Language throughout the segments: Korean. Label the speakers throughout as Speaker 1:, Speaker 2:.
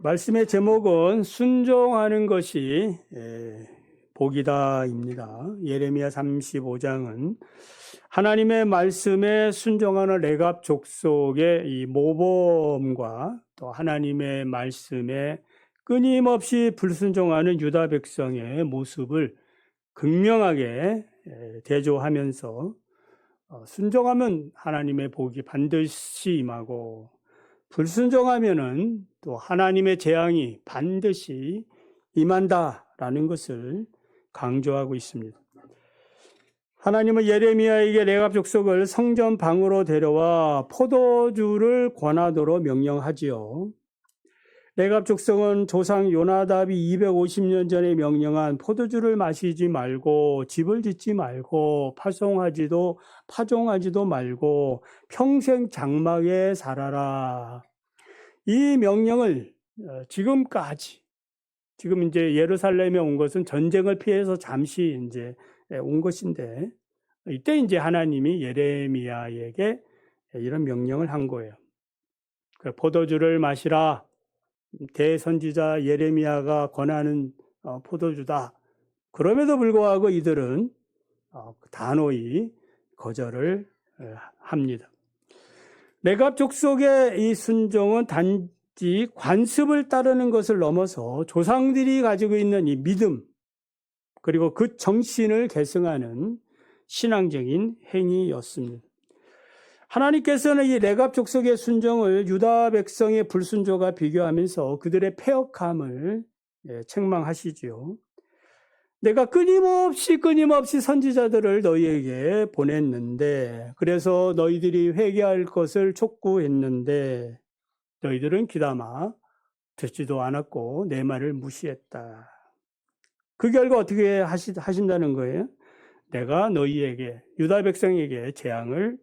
Speaker 1: 말씀의 제목은 순종하는 것이 복이다입니다. 예레미야 35장은 하나님의 말씀에 순종하는 레갑 족속의 이 모범과 또 하나님의 말씀에 끊임없이 불순종하는 유다 백성의 모습을 극명하게 대조하면서 순종하면 하나님의 복이 반드시 임하고 불순종하면은 또 하나님의 재앙이 반드시 임한다라는 것을 강조하고 있습니다. 하나님은 예레미야에게 레갑 족속을 성전 방으로 데려와 포도주를 권하도록 명령하지요. 레갑 족속은 조상 요나답이 250년 전에 명령한 포도주를 마시지 말고 집을 짓지 말고 파종하지도 말고 평생 장막에 살아라. 이 명령을 지금까지 지금 이제 예루살렘에 온 것은 전쟁을 피해서 잠시 이제 온 것인데 이때 이제 하나님이 예레미야에게 이런 명령을 한 거예요. 포도주를 마시라. 대선지자 예레미야가 권하는 포도주다. 그럼에도 불구하고 이들은 단호히 거절을 합니다. 레갑 족속의 이 순종은 단지 관습을 따르는 것을 넘어서 조상들이 가지고 있는 이 믿음 그리고 그 정신을 계승하는 신앙적인 행위였습니다. 하나님께서는 이 레갑 족속의 순종을 유다 백성의 불순종과 비교하면서 그들의 패역함을 책망하시지요. 내가 끊임없이 선지자들을 너희에게 보냈는데 그래서 너희들이 회개할 것을 촉구했는데 너희들은 귀담아 듣지도 않았고 내 말을 무시했다. 그 결과 어떻게 하신다는 거예요? 내가 너희에게 유다 백성에게 재앙을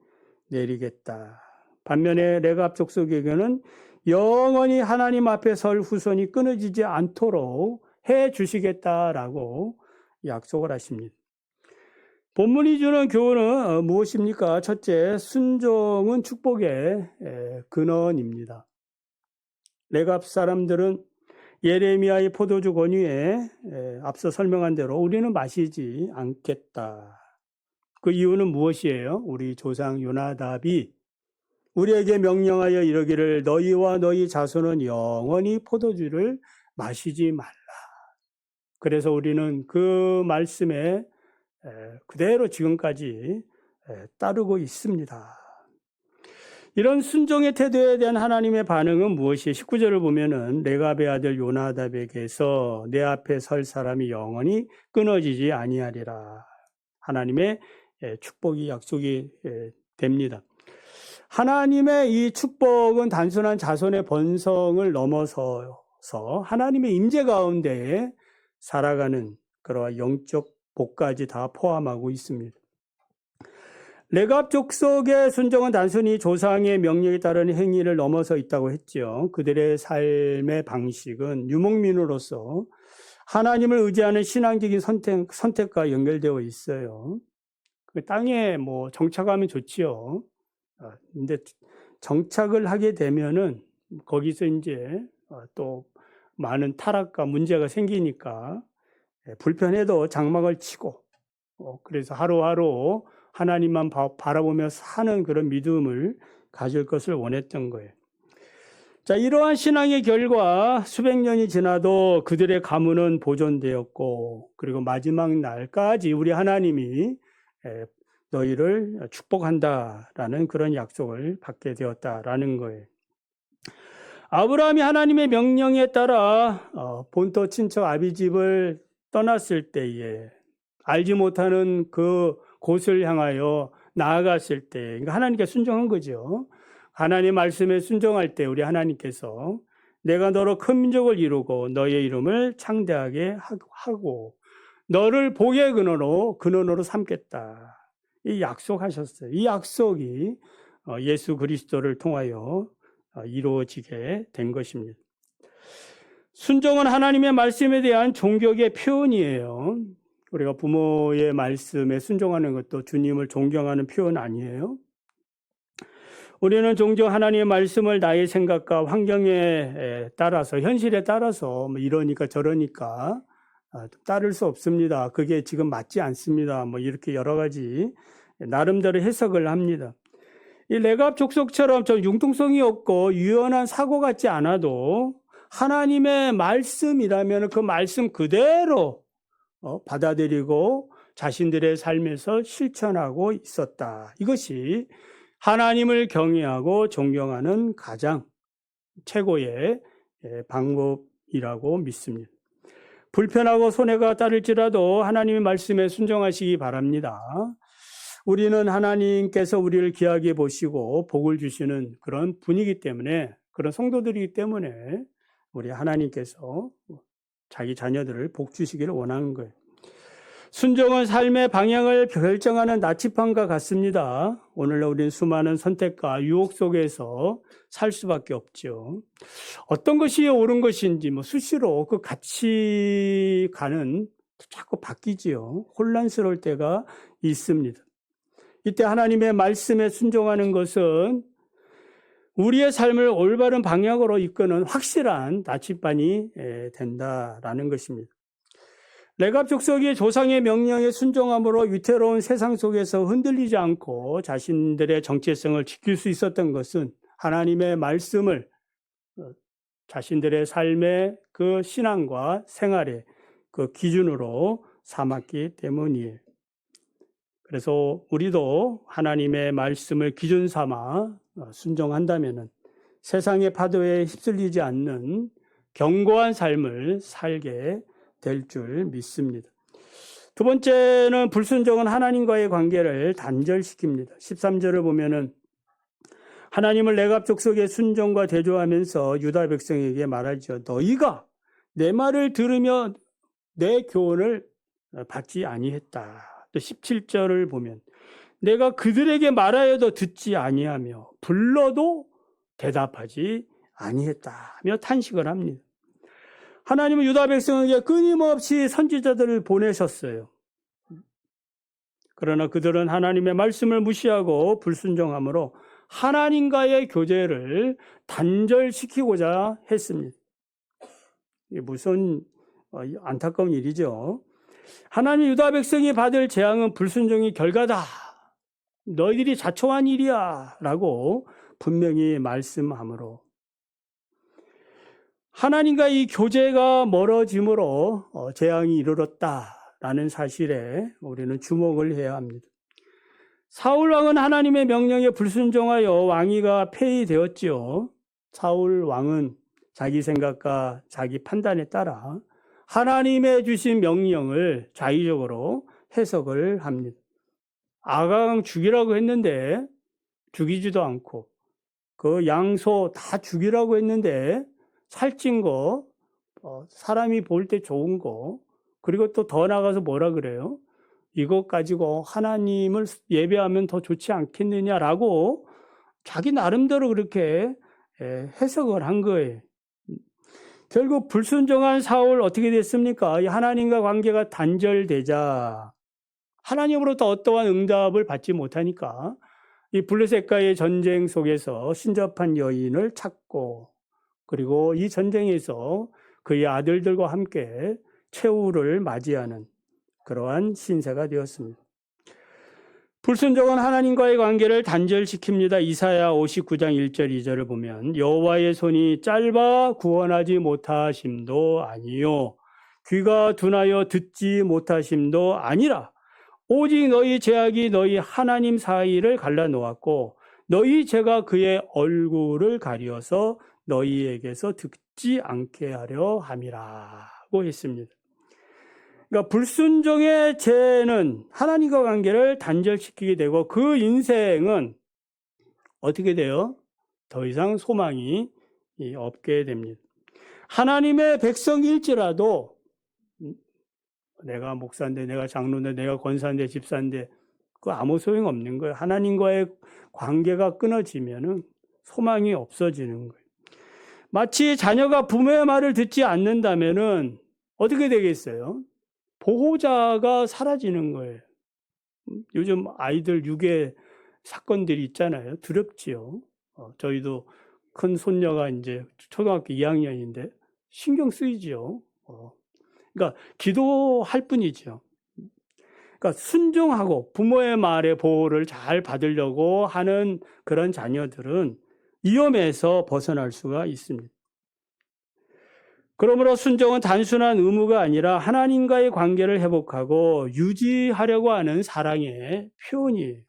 Speaker 1: 내리겠다. 반면에 레갑 족속에게는 영원히 하나님 앞에 설 후손이 끊어지지 않도록 해 주시겠다라고 약속을 하십니다. 본문이 주는 교훈은 무엇입니까? 첫째, 순종은 축복의 근원입니다. 레갑 사람들은 예레미야의 포도주 권유에 앞서 설명한 대로 우리는 마시지 않겠다. 그 이유는 무엇이에요? 우리 조상 요나답이 우리에게 명령하여 이르기를 너희와 너희 자손은 영원히 포도주를 마시지 말라. 그래서 우리는 그 말씀에 그대로 지금까지 따르고 있습니다. 이런 순종의 태도에 대한 하나님의 반응은 무엇이에요? 19절을 보면은 레갑의 아들 요나답에게서 내 앞에 설 사람이 영원히 끊어지지 아니하리라. 하나님의 축복이 약속이 됩니다. 하나님의 이 축복은 단순한 자손의 번성을 넘어서서 하나님의 임재 가운데에 살아가는 그러한 영적 복까지 다 포함하고 있습니다. 레갑 족속의 순종은 단순히 조상의 명령에 따르는 행위를 넘어서 있다고 했죠. 그들의 삶의 방식은 유목민으로서 하나님을 의지하는 신앙적인 선택과 연결되어 있어요. 그 땅에 뭐 정착하면 좋지요. 근데 정착을 하게 되면은 거기서 이제 또 많은 타락과 문제가 생기니까 불편해도 장막을 치고 그래서 하루하루 하나님만 바라보며 사는 그런 믿음을 가질 것을 원했던 거예요. 자, 이러한 신앙의 결과 수백 년이 지나도 그들의 가문은 보존되었고 그리고 마지막 날까지 우리 하나님이 너희를 축복한다라는 그런 약속을 받게 되었다라는 거예요. 아브라함이 하나님의 명령에 따라 본토 친척 아비집을 떠났을 때에 알지 못하는 그 곳을 향하여 나아갔을 때 그러니까 하나님께 순종한 거죠. 하나님 말씀에 순종할 때 우리 하나님께서 내가 너로 큰 민족을 이루고 너의 이름을 창대하게 하고 너를 복의 근원으로 삼겠다. 이 약속하셨어요. 이 약속이 예수 그리스도를 통하여 이루어지게 된 것입니다. 순종은 하나님의 말씀에 대한 존경의 표현이에요. 우리가 부모의 말씀에 순종하는 것도 주님을 존경하는 표현 아니에요? 우리는 종종 하나님의 말씀을 나의 생각과 환경에 따라서, 현실에 따라서 뭐 이러니까 저러니까 따를 수 없습니다. 그게 지금 맞지 않습니다. 뭐 이렇게 여러 가지 나름대로 해석을 합니다. 이 레갑 족속처럼 좀 융통성이 없고 유연한 사고 같지 않아도 하나님의 말씀이라면 그 말씀 그대로 받아들이고 자신들의 삶에서 실천하고 있었다. 이것이 하나님을 경외하고 존경하는 가장 최고의 방법이라고 믿습니다. 불편하고 손해가 따를지라도 하나님의 말씀에 순종하시기 바랍니다. 우리는 하나님께서 우리를 귀하게 보시고 복을 주시는 그런 분이기 때문에, 그런 성도들이기 때문에 우리 하나님께서 자기 자녀들을 복 주시기를 원하는 거예요. 순종은 삶의 방향을 결정하는 나치판과 같습니다. 오늘날 우리는 수많은 선택과 유혹 속에서 살 수밖에 없죠. 어떤 것이 옳은 것인지 수시로 그 가치관은 자꾸 바뀌지요. 혼란스러울 때가 있습니다. 이때 하나님의 말씀에 순종하는 것은 우리의 삶을 올바른 방향으로 이끄는 확실한 나침반이 된다라는 것입니다. 레갑 족속이 조상의 명령에 순종함으로 위태로운 세상 속에서 흔들리지 않고 자신들의 정체성을 지킬 수 있었던 것은 하나님의 말씀을 자신들의 삶의 그 신앙과 생활의 그 기준으로 삼았기 때문이에요. 그래서 우리도 하나님의 말씀을 기준 삼아 순종한다면 세상의 파도에 휩쓸리지 않는 견고한 삶을 살게 될 줄 믿습니다. 두 번째는 불순종은 하나님과의 관계를 단절시킵니다. 13절을 보면은 하나님을 레갑 족속의 순종과 대조하면서 유다 백성에게 말하죠. 너희가 내 말을 들으며 내 교훈을 받지 아니했다. 또 17절을 보면 내가 그들에게 말하여도 듣지 아니하며 불러도 대답하지 아니했다며 탄식을 합니다. 하나님은 유다 백성에게 끊임없이 선지자들을 보내셨어요. 그러나 그들은 하나님의 말씀을 무시하고 불순종함으로 하나님과의 교제를 단절시키고자 했습니다. 이게 무슨 안타까운 일이죠. 하나님 유다 백성이 받을 재앙은 불순종의 결과다. 너희들이 자초한 일이야 라고 분명히 말씀하므로 하나님과 이 교제가 멀어짐으로 재앙이 이르렀다라는 사실에 우리는 주목을 해야 합니다. 사울 왕은 하나님의 명령에 불순종하여 왕위가 폐위되었지요. 사울 왕은 자기 생각과 자기 판단에 따라 하나님의 주신 명령을 자의적으로 해석을 합니다. 아강 죽이라고 했는데 죽이지도 않고 그 양소 다 죽이라고 했는데 살찐 거, 사람이 볼 때 좋은 거, 그리고 또 더 나가서 뭐라 그래요? 이것 가지고 하나님을 예배하면 더 좋지 않겠느냐라고 자기 나름대로 그렇게 해석을 한 거예요. 결국 불순종한 사울 어떻게 됐습니까? 하나님과 관계가 단절되자 하나님으로부터 어떠한 응답을 받지 못하니까 이 블레셋과의 전쟁 속에서 신접한 여인을 찾고 그리고 이 전쟁에서 그의 아들들과 함께 최후를 맞이하는 그러한 신세가 되었습니다. 불순종은 하나님과의 관계를 단절시킵니다. 이사야 59장 1절 2절을 보면 여호와의 손이 짧아 구원하지 못하심도 아니요 귀가 둔하여 듣지 못하심도 아니라 오직 너희 죄악이 너희 하나님 사이를 갈라놓았고 너희 죄가 그의 얼굴을 가리어서 너희에게서 듣지 않게 하려 함이라고 했습니다. 그러니까 불순종의 죄는 하나님과 관계를 단절시키게 되고 그 인생은 어떻게 돼요? 더 이상 소망이 없게 됩니다. 하나님의 백성일지라도 내가 목사인데 내가 장로인데 내가 권사인데 집사인데 그 아무 소용 없는 거예요. 하나님과의 관계가 끊어지면은 소망이 없어지는 거예요. 마치 자녀가 부모의 말을 듣지 않는다면은 어떻게 되겠어요? 보호자가 사라지는 거예요. 요즘 아이들 유괴 사건들이 있잖아요. 두렵지요. 저희도 큰 손녀가 이제 초등학교 2학년인데 신경 쓰이지요. 그러니까 기도할 뿐이죠. 그러니까 순종하고 부모의 말에 보호를 잘 받으려고 하는 그런 자녀들은 위험에서 벗어날 수가 있습니다. 그러므로 순종은 단순한 의무가 아니라 하나님과의 관계를 회복하고 유지하려고 하는 사랑의 표현이에요.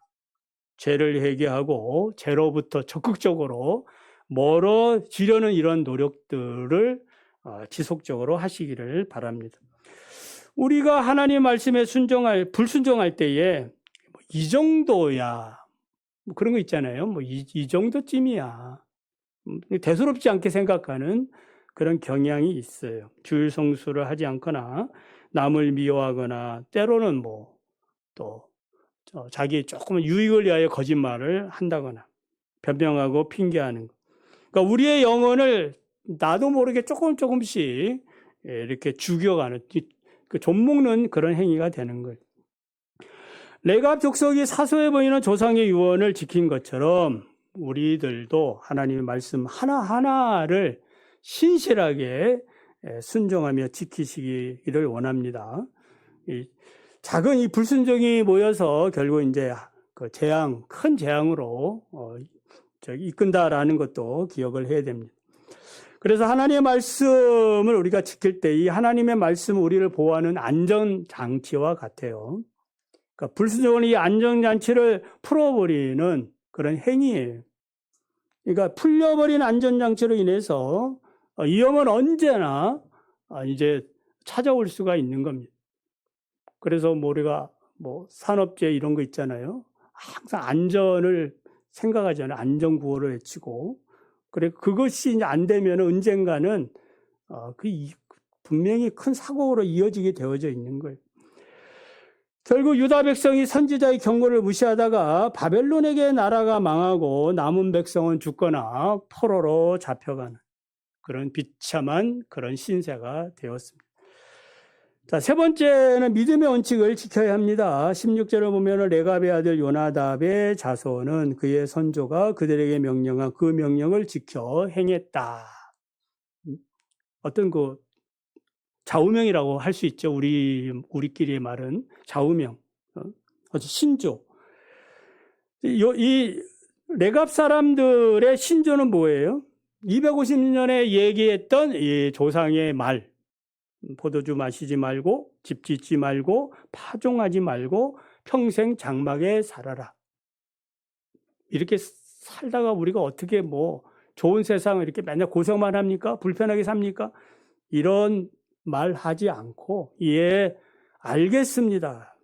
Speaker 1: 죄를 회개하고 죄로부터 적극적으로 멀어지려는 이런 노력들을 지속적으로 하시기를 바랍니다. 우리가 하나님 말씀에 불순종할 때에 이 정도야, 뭐 그런 거 있잖아요. 이 정도쯤이야. 대수롭지 않게 생각하는 그런 경향이 있어요. 주일 성수를 하지 않거나 남을 미워하거나 때로는 또 자기 조금 유익을 위하여 거짓말을 한다거나 변명하고 핑계하는 것. 그러니까 우리의 영혼을 나도 모르게 조금씩 이렇게 죽여가는, 좀먹는 그런 행위가 되는 거예요. 레갑 족속이 사소해 보이는 조상의 유언을 지킨 것처럼 우리들도 하나님의 말씀 하나하나를 신실하게 순종하며 지키시기를 원합니다. 작은 이 불순종이 모여서 결국 이제 그 큰 재앙으로 이끈다라는 것도 기억을 해야 됩니다. 그래서 하나님의 말씀을 우리가 지킬 때 이 하나님의 말씀은 우리를 보호하는 안전장치와 같아요. 그러니까 불순종은 이 안전장치를 풀어버리는 그런 행위예요. 그러니까 풀려버린 안전장치로 인해서 위험은 언제나 이제 찾아올 수가 있는 겁니다. 그래서 우리가 산업재해 이런 거 있잖아요. 항상 안전을 생각하잖아요. 안전구호를 외치고. 그래, 그것이 이제 안 되면 언젠가는 분명히 큰 사고로 이어지게 되어져 있는 거예요. 결국 유다 백성이 선지자의 경고를 무시하다가 바벨론에게 나라가 망하고 남은 백성은 죽거나 포로로 잡혀가는 그런 비참한 그런 신세가 되었습니다. 자, 세 번째는 믿음의 원칙을 지켜야 합니다. 16절을 보면 레갑의 아들 요나답의 자손은 그의 선조가 그들에게 명령한 그 명령을 지켜 행했다. 어떤 좌우명이라고 할 수 있죠. 우리끼리의 말은 좌우명, 신조. 이 레갑 사람들의 신조는 뭐예요? 250년에 얘기했던 이 조상의 말, 포도주 마시지 말고, 집 짓지 말고, 파종하지 말고, 평생 장막에 살아라. 이렇게 살다가 우리가 어떻게 좋은 세상을 이렇게 맨날 고생만 합니까? 불편하게 삽니까? 이런 말 하지 않고, 예, 알겠습니다.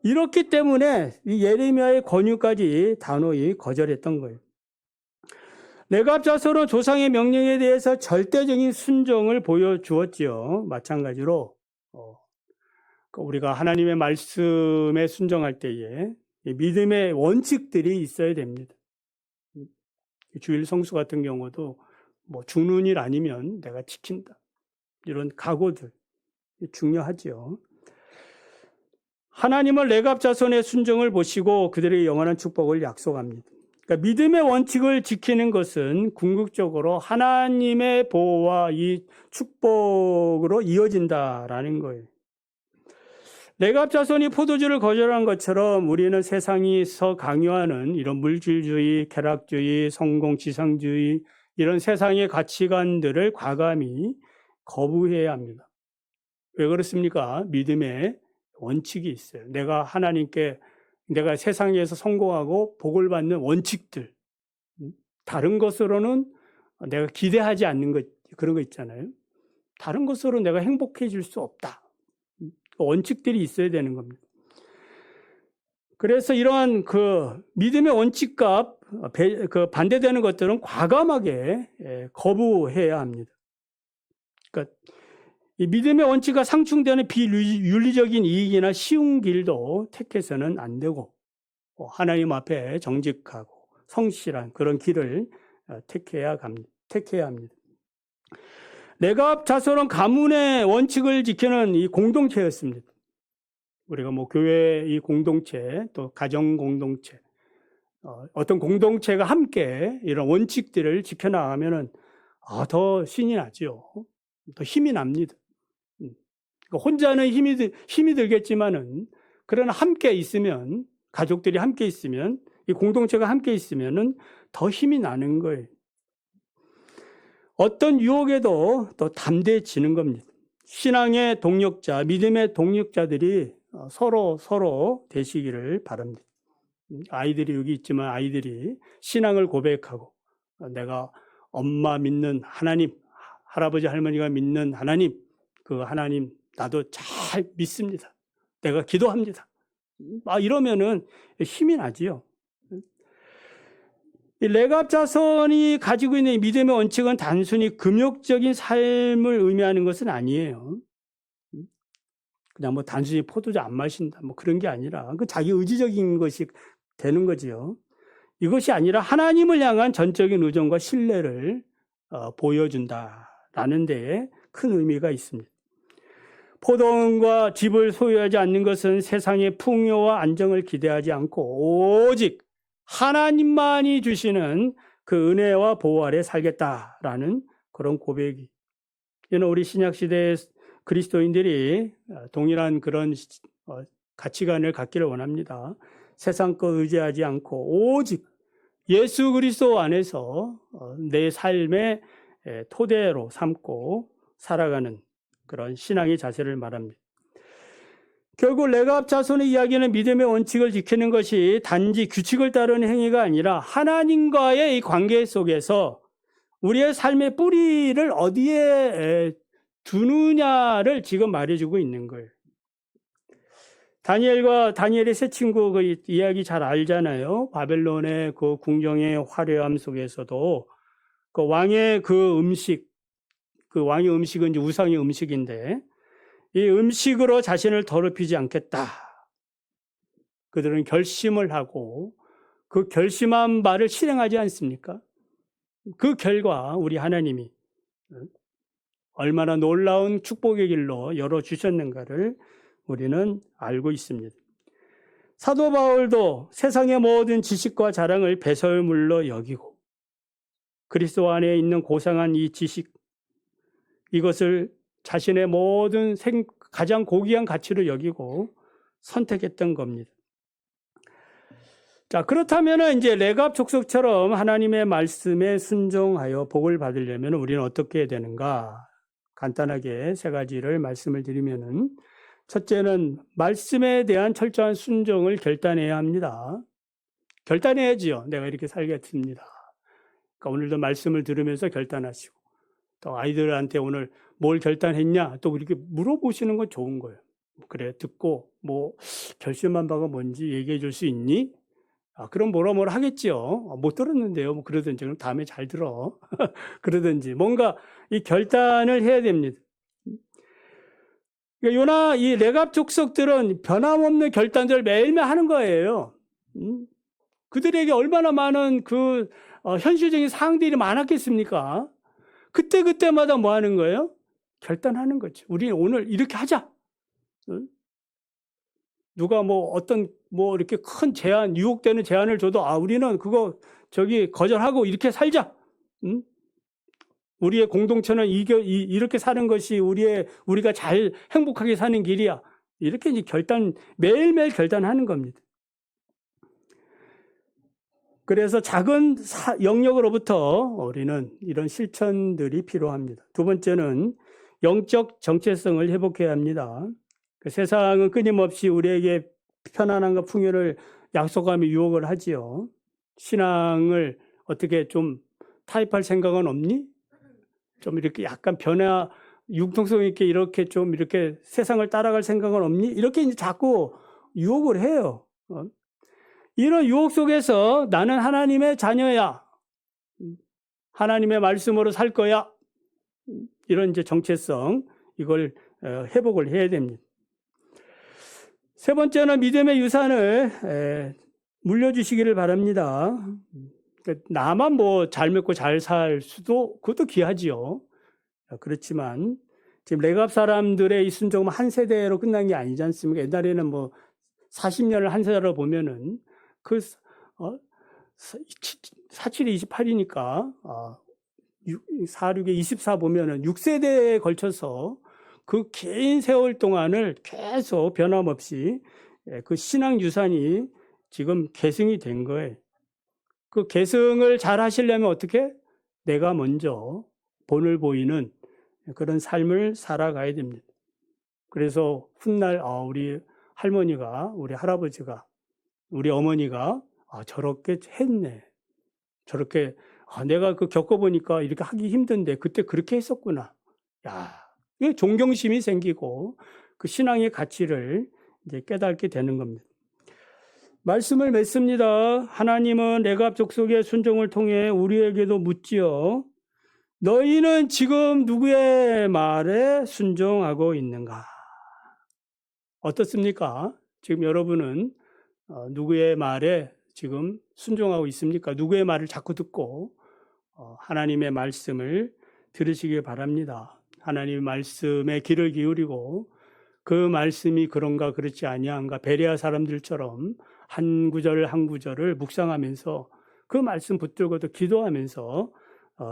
Speaker 1: 이렇기 때문에 이 예레미야의 권유까지 단호히 거절했던 거예요. 레갑 자손은 조상의 명령에 대해서 절대적인 순종을 보여주었지요. 마찬가지로 우리가 하나님의 말씀에 순종할 때에 믿음의 원칙들이 있어야 됩니다. 주일 성수 같은 경우도 죽는 일 아니면 내가 지킨다. 이런 각오들 중요하죠. 하나님은 레갑 자손의 순종을 보시고 그들의 영원한 축복을 약속합니다. 그러니까 믿음의 원칙을 지키는 것은 궁극적으로 하나님의 보호와 이 축복으로 이어진다라는 거예요. 레갑 자손이 포도주를 거절한 것처럼 우리는 세상에서 강요하는 이런 물질주의, 쾌락주의, 성공지상주의 이런 세상의 가치관들을 과감히 거부해야 합니다. 왜 그렇습니까? 믿음의 원칙이 있어요. 내가 세상에서 성공하고 복을 받는 원칙들. 다른 것으로는 내가 기대하지 않는 것, 그런 거 있잖아요. 다른 것으로 내가 행복해질 수 없다. 원칙들이 있어야 되는 겁니다. 그래서 이러한 믿음의 원칙과 반대되는 것들은 과감하게 거부해야 합니다. 그러니까 이 믿음의 원칙과 상충되는 비윤리적인 이익이나 쉬운 길도 택해서는 안 되고 하나님 앞에 정직하고 성실한 그런 길을 택해야 합니다. 레갑 자손은 가문의 원칙을 지키는 이 공동체였습니다. 우리가 교회 이 공동체 또 가정 공동체 어떤 공동체가 함께 이런 원칙들을 지켜나가면은 더 신이 나죠. 더 힘이 납니다. 그러니까 혼자는 힘이 들겠지만은 그러나 함께 있으면, 가족들이 함께 있으면, 이 공동체가 함께 있으면은 더 힘이 나는 거예요. 어떤 유혹에도 더 담대해지는 겁니다. 신앙의 동력자, 믿음의 동력자들이 서로 되시기를 바랍니다. 아이들이 여기 있지만 아이들이 신앙을 고백하고 내가 엄마 믿는 하나님, 할아버지 할머니가 믿는 하나님, 그 하나님 나도 잘 믿습니다. 내가 기도합니다. 이러면은 힘이 나지요. 이 레갑 자손이 가지고 있는 이 믿음의 원칙은 단순히 금욕적인 삶을 의미하는 것은 아니에요. 그냥 뭐 단순히 포도주 안 마신다 뭐 그런 게 아니라 그 자기 의지적인 것이 되는 거지요. 이것이 아니라 하나님을 향한 전적인 의존과 신뢰를 보여준다라는 데에 큰 의미가 있습니다. 포도원과 집을 소유하지 않는 것은 세상의 풍요와 안정을 기대하지 않고 오직 하나님만이 주시는 그 은혜와 보호 아래 살겠다라는 그런 고백이. 이는 우리 신약시대의 그리스도인들이 동일한 그런 가치관을 갖기를 원합니다. 세상 것 의지하지 않고 오직 예수 그리스도 안에서 내 삶의 토대로 삼고 살아가는 그런 신앙의 자세를 말합니다. 결국 레갑 자손의 이야기는 믿음의 원칙을 지키는 것이 단지 규칙을 따르는 행위가 아니라 하나님과의 이 관계 속에서 우리의 삶의 뿌리를 어디에 두느냐를 지금 말해주고 있는 거예요. 다니엘의 세 친구 그 이야기 잘 알잖아요. 바벨론의 그 궁정의 화려함 속에서도 그 왕의 그 음식, 그 왕의 음식은 이제 우상의 음식인데 이 음식으로 자신을 더럽히지 않겠다. 그들은 결심을 하고 그 결심한 바를 실행하지 않습니까? 그 결과 우리 하나님이 얼마나 놀라운 축복의 길로 열어주셨는가를 우리는 알고 있습니다. 사도 바울도 세상의 모든 지식과 자랑을 배설물로 여기고 그리스도 안에 있는 고상한 이 지식, 이것을 자신의 모든 가장 고귀한 가치로 여기고 선택했던 겁니다. 자, 그렇다면 이제 레갑 족속처럼 하나님의 말씀에 순종하여 복을 받으려면 우리는 어떻게 해야 되는가? 간단하게 세 가지를 말씀을 드리면은, 첫째는 말씀에 대한 철저한 순종을 결단해야 합니다. 결단해야지요. 내가 이렇게 살겠습니다. 그러니까 오늘도 말씀을 들으면서 결단하시고, 또 아이들한테 오늘 뭘 결단했냐? 또 이렇게 물어보시는 건 좋은 거예요. 그래, 듣고 뭐 결심한 바가 뭔지 얘기해 줄 수 있니? 그럼 뭐라 하겠지요. 못 들었는데요. 뭐 그러든지, 그럼 다음에 잘 들어. 그러든지, 뭔가 이 결단을 해야 됩니다. 그러니까 이 레갑 족속들은 변함없는 결단들을 매일매일 하는 거예요. 그들에게 얼마나 많은 현실적인 사항들이 많았겠습니까? 그때마다 뭐 하는 거예요? 결단하는 거죠. 우리 오늘 이렇게 하자. 누가 이렇게 큰 유혹되는 제안을 줘도, 우리는 그거 거절하고 이렇게 살자. 우리의 공동체는 이렇게 사는 것이 우리가 잘 행복하게 사는 길이야. 이렇게 이제 매일매일 결단하는 겁니다. 그래서 작은 영역으로부터 우리는 이런 실천들이 필요합니다. 두 번째는 영적 정체성을 회복해야 합니다. 세상은 끊임없이 우리에게 편안함과 풍요를 약속하며 유혹을 하지요. 신앙을 어떻게 좀 타협할 생각은 없니? 좀 이렇게 약간 융통성 있게 이렇게 좀 이렇게 세상을 따라갈 생각은 없니? 이렇게 이제 자꾸 유혹을 해요. 이런 유혹 속에서 나는 하나님의 자녀야. 하나님의 말씀으로 살 거야. 이런 이제 정체성, 이걸 회복을 해야 됩니다. 세 번째는 믿음의 유산을 물려주시기를 바랍니다. 나만 잘 먹고 잘 살 수도, 그것도 귀하지요. 그렇지만 지금 레갑 사람들의 이 순종은 한 세대로 끝난 게 아니지 않습니까? 옛날에는 40년을 한 세대로 보면은 47이 28이니까 46에 24 보면은 6세대에 걸쳐서 그 긴 세월 동안을 계속 변함없이 그 신앙 유산이 지금 계승이 된 거예요. 그 계승을 잘 하시려면 어떻게? 내가 먼저 본을 보이는 그런 삶을 살아가야 됩니다. 그래서 훗날 우리 할머니가, 우리 할아버지가, 우리 어머니가 저렇게 했네. 저렇게 내가 그 겪어보니까 이렇게 하기 힘든데 그때 그렇게 했었구나. 야, 이게 존경심이 생기고 그 신앙의 가치를 이제 깨닫게 되는 겁니다. 말씀을 맺습니다. 하나님은 레갑 족속의 순종을 통해 우리에게도 묻지요. 너희는 지금 누구의 말에 순종하고 있는가? 어떻습니까? 지금 여러분은 누구의 말에 지금 순종하고 있습니까? 누구의 말을 자꾸 듣고 하나님의 말씀을 들으시기 바랍니다. 하나님의 말씀에 귀를 기울이고 그 말씀이 그런가 그렇지 아니한가 베레아 사람들처럼 한 구절 한 구절을 묵상하면서 그 말씀 붙들고도 기도하면서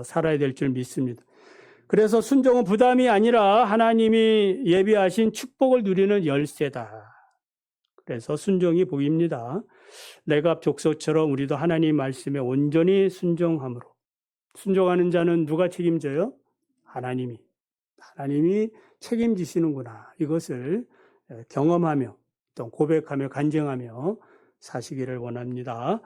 Speaker 1: 살아야 될 줄 믿습니다. 그래서 순종은 부담이 아니라 하나님이 예비하신 축복을 누리는 열쇠다. 그래서 순종이 복입니다. 레갑 족속처럼 우리도 하나님 말씀에 온전히 순종함으로. 순종하는 자는 누가 책임져요? 하나님이 책임지시는구나. 이것을 경험하며 또 고백하며 간증하며 사시기를 원합니다.